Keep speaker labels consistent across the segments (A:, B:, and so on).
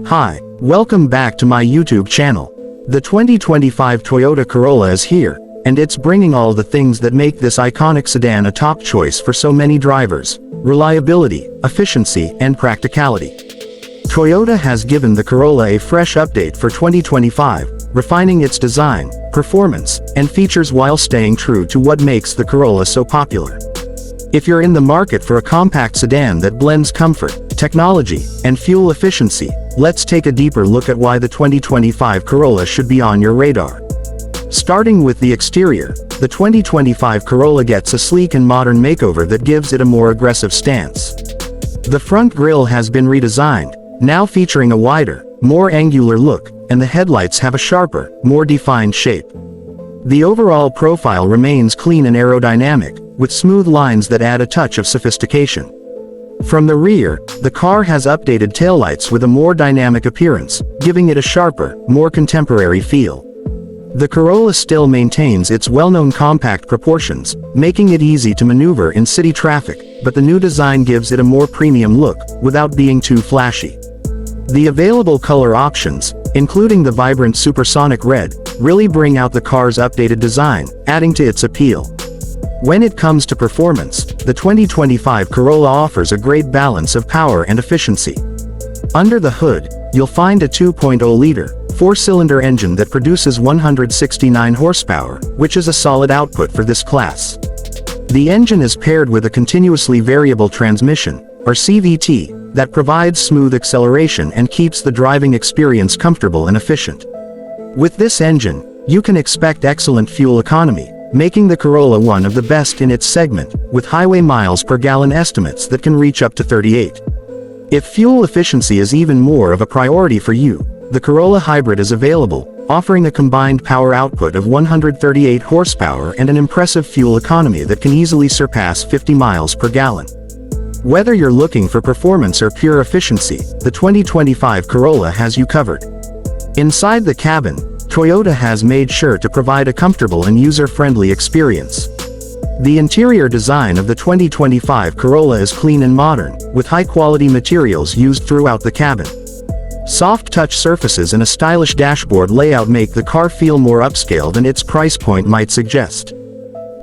A: Hi, welcome back to my YouTube channel. The 2025 Toyota Corolla is here, and it's bringing all the things that make this iconic sedan a top choice for so many drivers: reliability, efficiency, and practicality. Toyota has given the Corolla a fresh update for 2025, refining its design, performance, and features while staying true to what makes the Corolla so popular. If you're in the market for a compact sedan that blends comfort, technology, and fuel efficiency, let's take a deeper look at why the 2025 Corolla should be on your radar. Starting with the exterior, the 2025 Corolla gets a sleek and modern makeover that gives it a more aggressive stance. The front grille has been redesigned, now featuring a wider, more angular look, and the headlights have a sharper, more defined shape. The overall profile remains clean and aerodynamic, with smooth lines that add a touch of sophistication. From the rear, the car has updated taillights with a more dynamic appearance, giving it a sharper, more contemporary feel. The Corolla still maintains its well-known compact proportions, making it easy to maneuver in city traffic, but the new design gives it a more premium look, without being too flashy. The available color options, including the vibrant supersonic red, really bring out the car's updated design, adding to its appeal. When it comes to performance, the 2025 Corolla offers a great balance of power and efficiency. Under the hood, you'll find a 2.0-liter, four-cylinder engine that produces 169 horsepower, which is a solid output for this class. The engine is paired with a continuously variable transmission, or CVT, that provides smooth acceleration and keeps the driving experience comfortable and efficient. With this engine, you can expect excellent fuel economy, making the Corolla one of the best in its segment, with highway miles per gallon estimates that can reach up to 38. If fuel efficiency is even more of a priority for you, the Corolla Hybrid is available, offering a combined power output of 138 horsepower and an impressive fuel economy that can easily surpass 50 miles per gallon. Whether you're looking for performance or pure efficiency, the 2025 Corolla has you covered. Inside the cabin, Toyota has made sure to provide a comfortable and user-friendly experience. The interior design of the 2025 Corolla is clean and modern, with high-quality materials used throughout the cabin. Soft touch surfaces and a stylish dashboard layout make the car feel more upscale than its price point might suggest.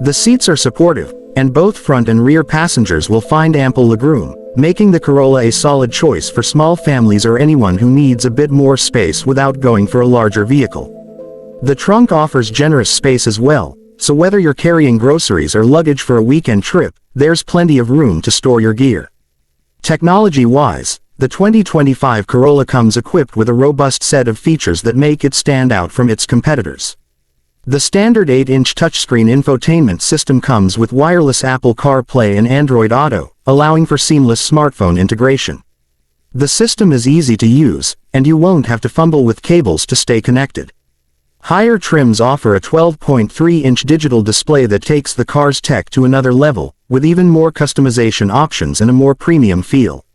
A: The seats are supportive, and both front and rear passengers will find ample legroom, making the Corolla a solid choice for small families or anyone who needs a bit more space without going for a larger vehicle. The trunk offers generous space as well, so whether you're carrying groceries or luggage for a weekend trip, there's plenty of room to store your gear. Technology-wise, the 2025 Corolla comes equipped with a robust set of features that make it stand out from its competitors. The standard 8-inch touchscreen infotainment system comes with wireless Apple CarPlay and Android Auto, allowing for seamless smartphone integration. The system is easy to use, and you won't have to fumble with cables to stay connected. Higher trims offer a 12.3-inch digital display that takes the car's tech to another level, with even more customization options and a more premium feel.